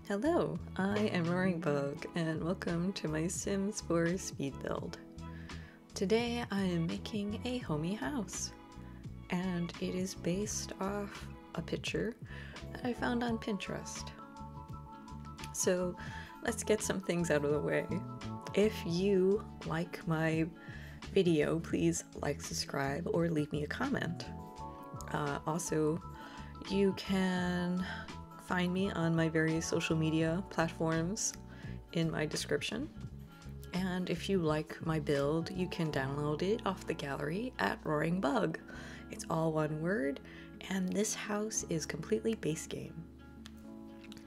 Hello, I am roaringbug and welcome to my Sims 4 speed build. Today I am making a Homey house, and it is based off a picture that I found on Pinterest. So let's get some things out of the way. If you like my video, please like, subscribe, or leave me a comment. Also, you can find me on my various social media platforms in my description. And if you like my build, you can download it off the gallery at roaringbug. It's all one word, and this house is completely base game.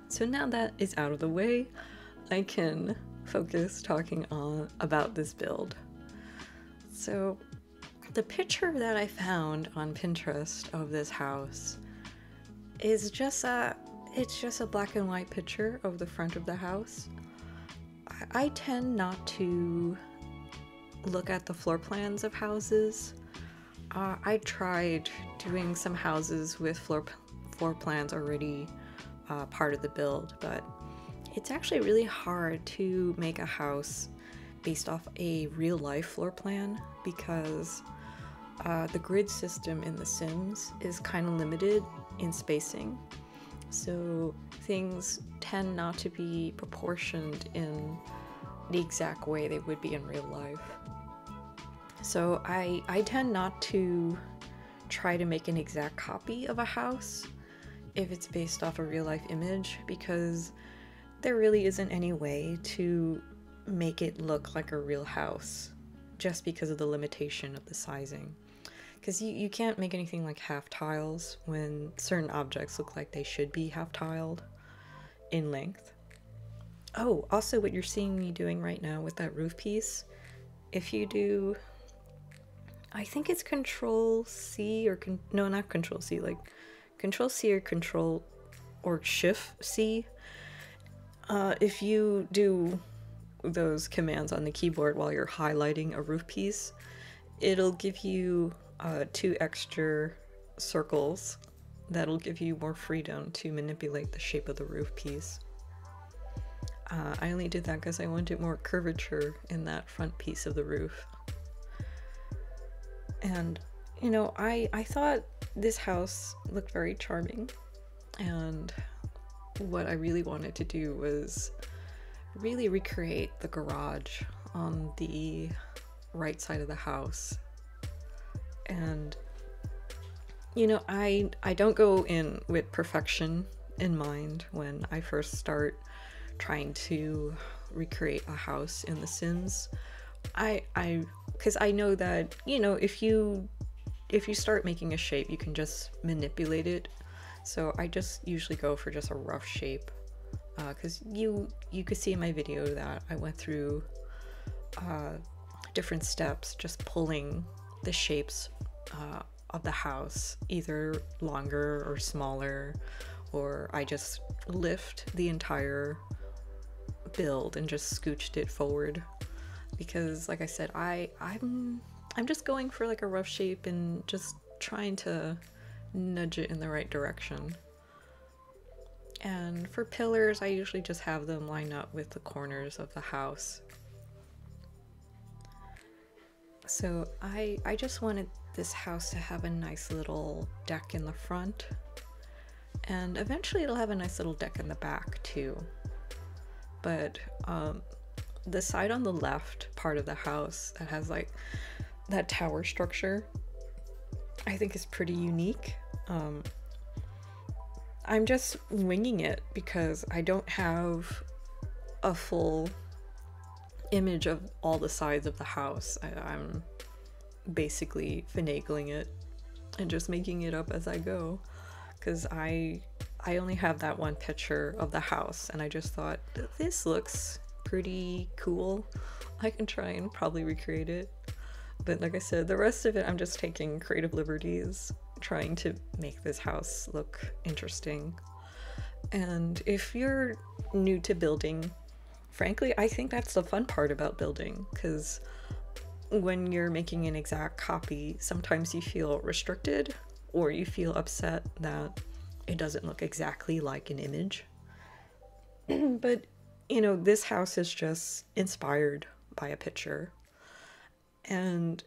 So now that is out of the way, I can focus talking about this build. So the picture that I found on Pinterest of this house is just a black and white picture of the front of the house. I tend not to look at the floor plans of houses. I tried doing some houses with floor plans already part of the build, but it's actually really hard to make a house based off a real life floor plan because the grid system in The Sims is kind of limited in spacing. So things tend not to be proportioned in the exact way they would be in real life. So I tend not to try to make an exact copy of a house if it's based off a real life image, because there really isn't any way to make it look like a real house just because of the limitation of the sizing. Because you can't make anything like half tiles when certain objects look like they should be half tiled in length. Oh, also what you're seeing me doing right now with that roof piece, if you do, I think it's Control C or no, not Control C, like Control C or Shift C. If you do those commands on the keyboard while you're highlighting a roof piece, it'll give you 2 extra circles that'll give you more freedom to manipulate the shape of the roof piece. I only did that because I wanted more curvature in that front piece of the roof. And, you know, I thought this house looked very charming, and what I really wanted to do was really recreate the garage on the right side of the house. And you know, I don't go in with perfection in mind when I first start trying to recreate a house in The Sims. Because I know that, you know, if you start making a shape, you can just manipulate it. So I just usually go for just a rough shape, because you could see in my video that I went through different steps just pulling the shapes of the house, either longer or smaller, or I just lift the entire build and just scooched it forward, because like I said, I'm just going for like a rough shape and just trying to nudge it in the right direction. And for pillars, I usually just have them line up with the corners of the house. So I just wanted this house to have a nice little deck in the front, and eventually it'll have a nice little deck in the back too. But the side on the left part of the house that has like that tower structure, I think is pretty unique. I'm just winging it because I don't have a full image of all the sides of the house. I'm basically finagling it and just making it up as I go, because I only have that one picture of the house, and I just thought, this looks pretty cool, I can try and probably recreate it. But like I said, the rest of it I'm just taking creative liberties, trying to make this house look interesting. And if you're new to building, frankly, I think that's the fun part about building, because when you're making an exact copy, sometimes you feel restricted or you feel upset that it doesn't look exactly like an image. But, you know, this house is just inspired by a picture. And,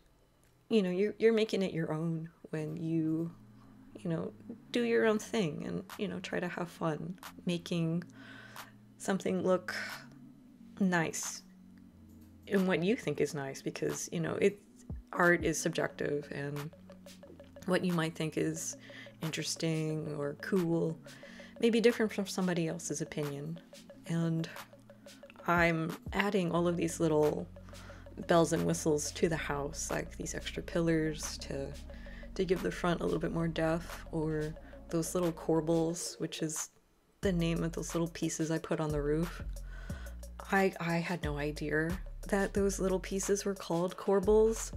you know, you're making it your own when you know, do your own thing and, you know, try to have fun making something look nice in what you think is nice, because, you know, art is subjective, and what you might think is interesting or cool may be different from somebody else's opinion. And I'm adding all of these little bells and whistles to the house, like these extra pillars to give the front a little bit more depth, or those little corbels, which is the name of those little pieces I put on the roof. I had no idea that those little pieces were called corbels.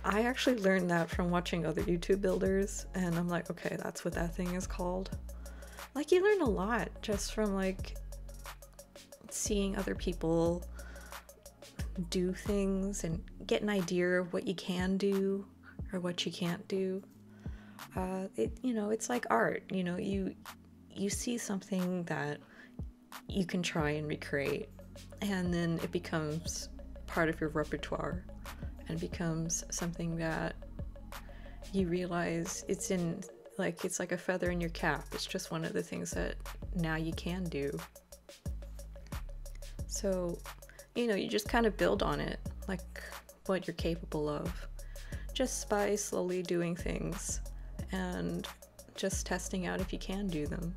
I actually learned that from watching other YouTube builders, and I'm like, okay, that's what that thing is called. Like, you learn a lot just from, like, seeing other people do things and get an idea of what you can do or what you can't do. You know, it's like art. You know, you see something that you can try and recreate, and then it becomes part of your repertoire and becomes something that you realize it's like a feather in your cap. It's just one of the things that now you can do. So, you know, you just kind of build on it, like what you're capable of, just by slowly doing things and just testing out if you can do them.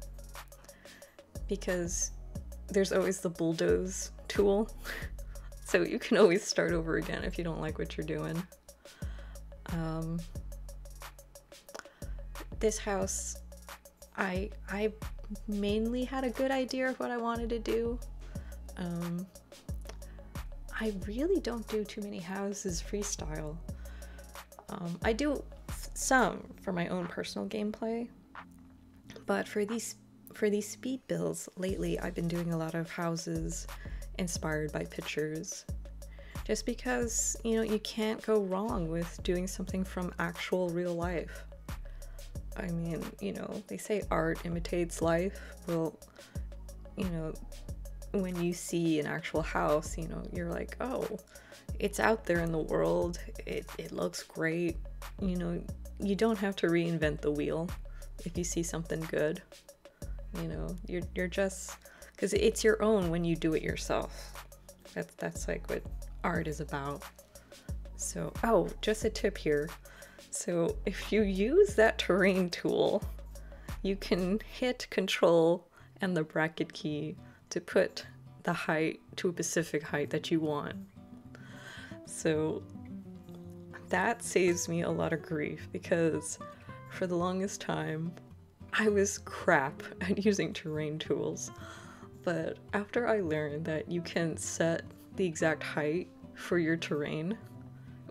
Because there's always the bulldoze tool, so you can always start over again if you don't like what you're doing. This house, I mainly had a good idea of what I wanted to do. I really don't do too many houses freestyle. I do some for my own personal gameplay, but for these speed builds lately, I've been doing a lot of houses inspired by pictures, just because, you know, you can't go wrong with doing something from actual real life. I mean, you know, they say art imitates life. Well, you know, when you see an actual house, you know, you're like, oh, it's out there in the world. It looks great. You know, you don't have to reinvent the wheel if you see something good. You know, you're just, because it's your own when you do it yourself. That's like what art is about. So, oh, just a tip here. So if you use that terrain tool, you can hit Control and the bracket key to put the height to a specific height that you want. So that saves me a lot of grief, because for the longest time I was crap at using terrain tools. But after I learned that you can set the exact height for your terrain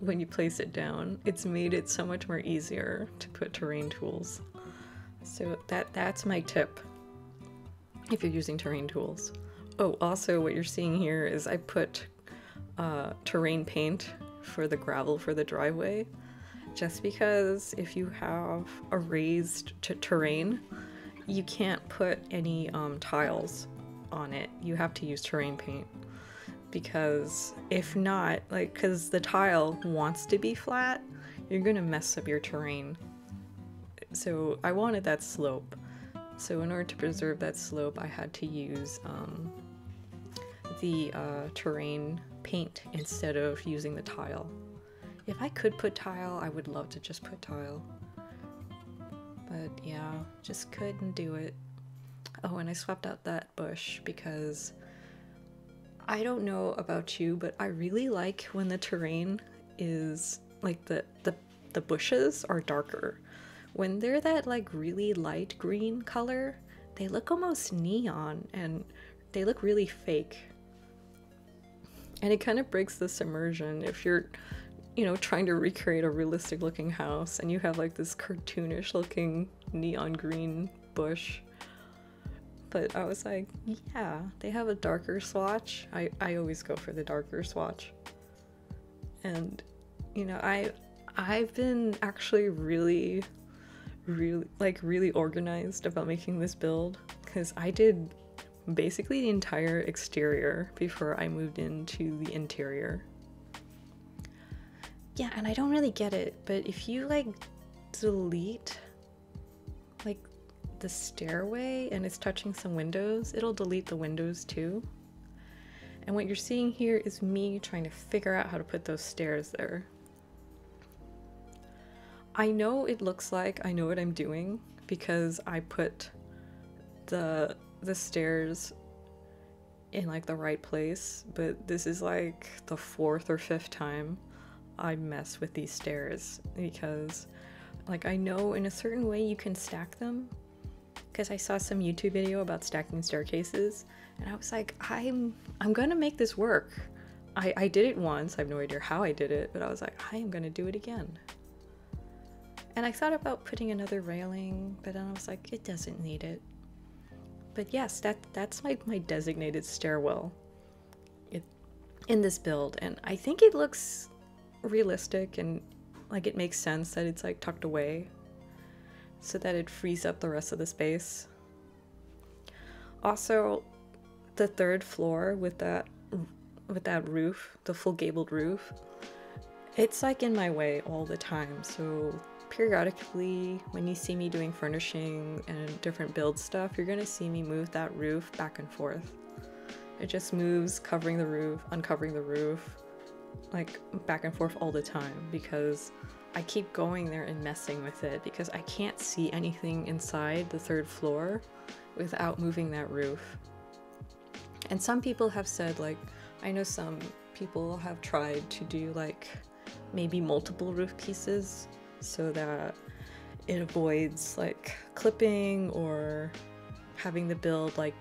when you place it down, it's made it so much more easier to put terrain tools. So that's my tip if you're using terrain tools. Oh, also what you're seeing here is I put terrain paint for the gravel for the driveway, just because if you have a raised terrain, you can't put any tiles on it. You have to use terrain paint, because if not, like, because the tile wants to be flat, you're gonna mess up your terrain. So I wanted that slope. So in order to preserve that slope, I had to use the terrain paint instead of using the tile. If I could put tile, I would love to just put tile. But yeah, just couldn't do it. Oh, and I swapped out that bush because I don't know about you, but I really like when the terrain is like the bushes are darker. When they're that like really light green color, they look almost neon and they look really fake. And it kind of breaks the immersion if you're, you know, trying to recreate a realistic looking house and you have like this cartoonish looking neon green bush. But I was like, yeah, they have a darker swatch. I always go for the darker swatch. And, you know, I've been actually really organized about making this build, because I did basically the entire exterior before I moved into the interior. Yeah, and I don't really get it, but if you like delete like the stairway and it's touching some windows, it'll delete the windows too. And what you're seeing here is me trying to figure out how to put those stairs there. I know it looks like I know what I'm doing because I put the stairs in like the right place, but this is like the 4th or 5th time I mess with these stairs because like I know in a certain way you can stack them, because I saw some YouTube video about stacking staircases and I was like, I'm gonna make this work. I did it once, I have no idea how I did it, but I was like, I am gonna do it again. And I thought about putting another railing, but then I was like, it doesn't need it. But yes, that's like my designated stairwell in this build, and I think it looks realistic and like it makes sense that it's like tucked away so that it frees up the rest of the space. Also, the 3rd floor with that roof, the full gabled roof, it's like in my way all the time. So periodically when you see me doing furnishing and different build stuff, you're gonna see me move that roof back and forth. It just moves, covering the roof, uncovering the roof, like back and forth all the time because I keep going there and messing with it because I can't see anything inside the 3rd floor without moving that roof. And some people have said, like, I know some people have tried to do like maybe multiple roof pieces so that it avoids like clipping or having the build like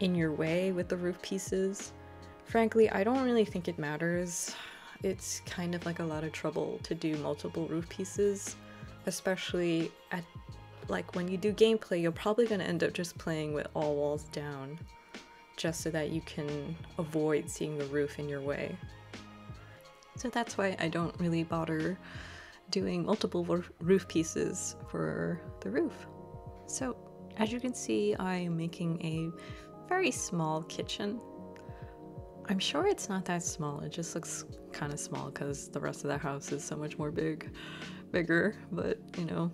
in your way with the roof pieces. Frankly, I don't really think it matters. It's kind of like a lot of trouble to do multiple roof pieces, especially at like when you do gameplay, you're probably going to end up just playing with all walls down just so that you can avoid seeing the roof in your way. So that's why I don't really bother doing multiple roof pieces for the roof. So as you can see, I am making a very small kitchen. I'm sure it's not that small, it just looks kind of small because the rest of the house is so much more bigger, but you know,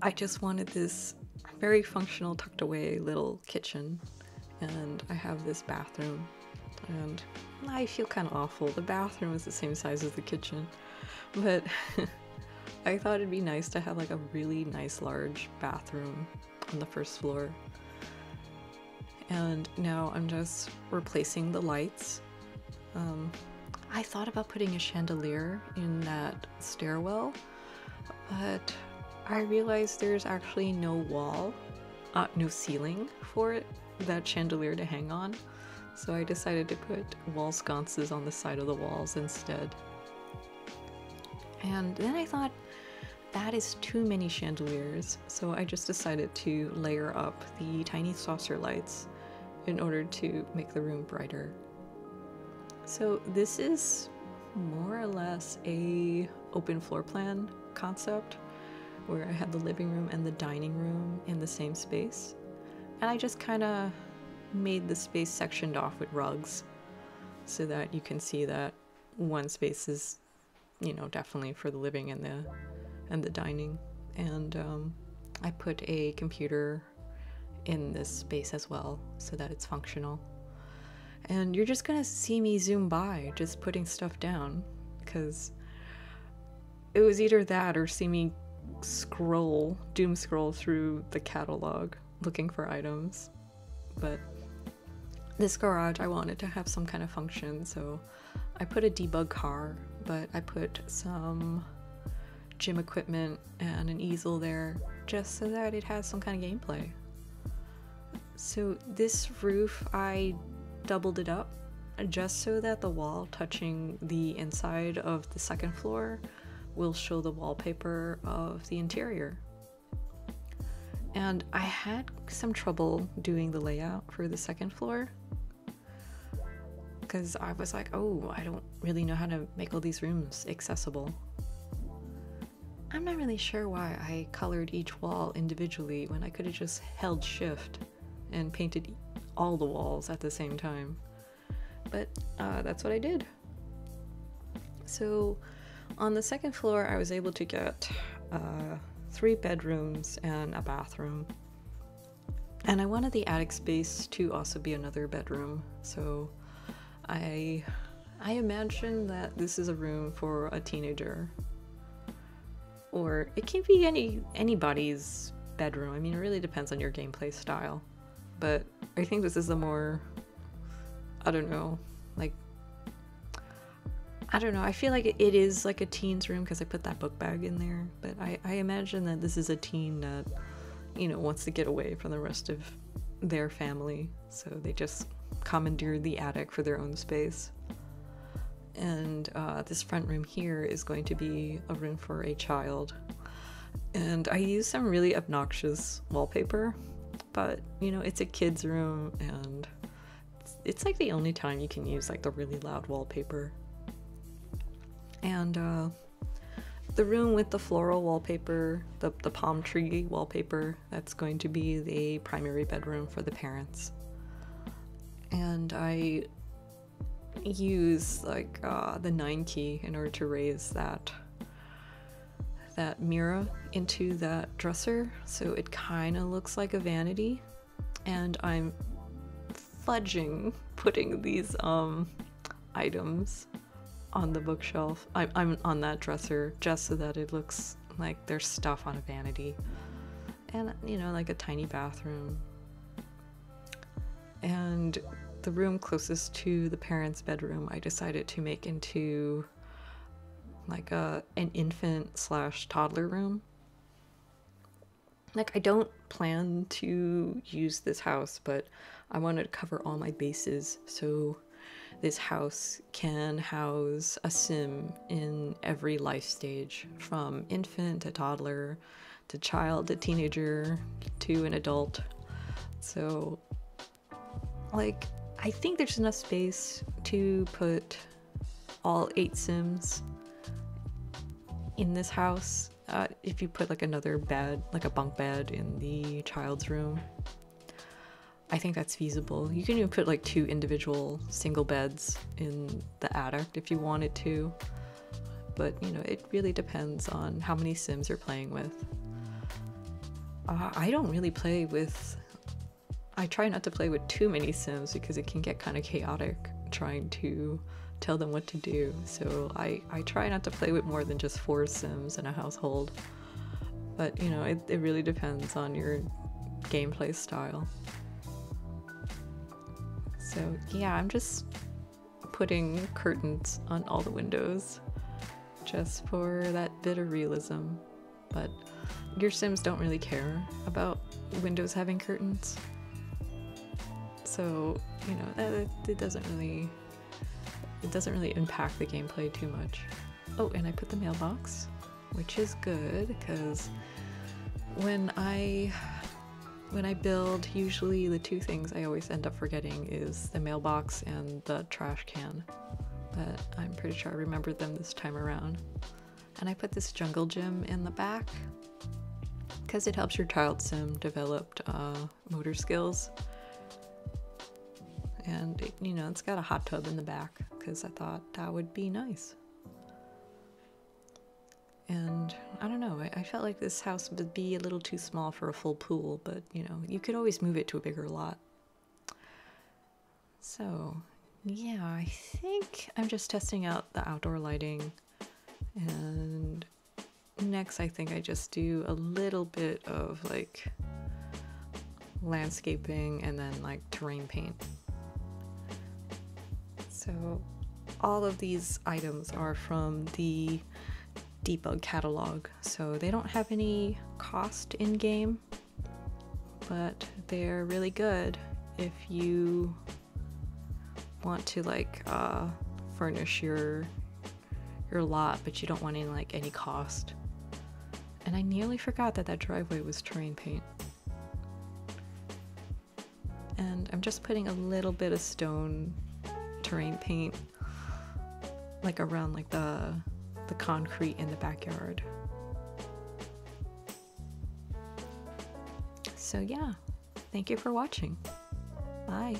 I just wanted this very functional tucked away little kitchen, and I have this bathroom, and I feel kind of awful. The bathroom is the same size as the kitchen, but I thought it'd be nice to have like a really nice large bathroom on the 1st floor. And now I'm just replacing the lights. I thought about putting a chandelier in that stairwell, but I realized there's actually no wall, no ceiling for it, that chandelier to hang on. So I decided to put wall sconces on the side of the walls instead. And then I thought that is too many chandeliers, so I just decided to layer up the tiny saucer lights in order to make the room brighter. So this is more or less a open floor plan concept where I had the living room and the dining room in the same space. And I just kind of made the space sectioned off with rugs so that you can see that one space is, you know, definitely for the living and the dining. And I put a computer in this space as well so that it's functional. And you're just gonna see me zoom by just putting stuff down because it was either that or see me doom scroll through the catalog looking for items. But this garage, I wanted to have some kind of function, so I put a debug car, but I put some gym equipment and an easel there just so that it has some kind of gameplay. So this roof, I doubled it up just so that the wall touching the inside of the 2nd floor will show the wallpaper of the interior. And I had some trouble doing the layout for the 2nd floor because I was like, oh, I don't really know how to make all these rooms accessible. I'm not really sure why I colored each wall individually when I could have just held shift and painted all the walls at the same time. But that's what I did. So on the second floor, I was able to get 3 bedrooms and a bathroom. And I wanted the attic space to also be another bedroom. So I imagine that this is a room for a teenager. Or it can be anybody's bedroom. I mean, it really depends on your gameplay style. But I think this is a more, I don't know, I feel like it is like a teen's room because I put that book bag in there. But I imagine that this is a teen that, you know, wants to get away from the rest of their family. So they just commandeer the attic for their own space. And this front room here is going to be a room for a child. And I used some really obnoxious wallpaper, but you know, it's a kid's room and it's like the only time you can use like the really loud wallpaper. And the room with the floral wallpaper, the palm tree wallpaper, that's going to be the primary bedroom for the parents. And I use like the 9 key in order to raise that mirror into that dresser, so it kind of looks like a vanity. And I'm fudging putting these items on the bookshelf. I'm on that dresser just so that it looks like there's stuff on a vanity. And you know, like a tiny bathroom. And the room closest to the parents' bedroom I decided to make into like an infant/toddler room. Like, I don't plan to use this house, but I wanted to cover all my bases, so this house can house a sim in every life stage, from infant to toddler to child to teenager to an adult. So like, I think there's enough space to put all 8 sims in this house. If you put like another bed, like a bunk bed in the child's room, I think that's feasible. You can even put like 2 individual single beds in the attic if you wanted to, but you know, it really depends on how many sims you're playing with. I don't really play with, I try not to play with too many sims because it can get kind of chaotic trying to tell them what to do. So I try not to play with more than just 4 sims in a household. But you know, it really depends on your gameplay style. So yeah, I'm just putting curtains on all the windows just for that bit of realism. But your sims don't really care about windows having curtains. So, you know, it doesn't really impact the gameplay too much. Oh, and I put the mailbox, which is good because when I build, usually the 2 things I always end up forgetting is the mailbox and the trash can. But I'm pretty sure I remembered them this time around. And I put this jungle gym in the back because it helps your child sim develop motor skills. And it, you know, it's got a hot tub in the back because I thought that would be nice. And I don't know, I felt like this house would be a little too small for a full pool, but you know, you could always move it to a bigger lot. So yeah, I think I'm just testing out the outdoor lighting, and next I think I just do a little bit of like landscaping and then like terrain paint. So all of these items are from the debug catalog, so they don't have any cost in game, but they're really good if you want to like furnish your lot, but you don't want any cost. And I nearly forgot that driveway was terrain paint. And I'm just putting a little bit of stone terrain paint like around like the concrete in the backyard. So yeah, thank you for watching. Bye.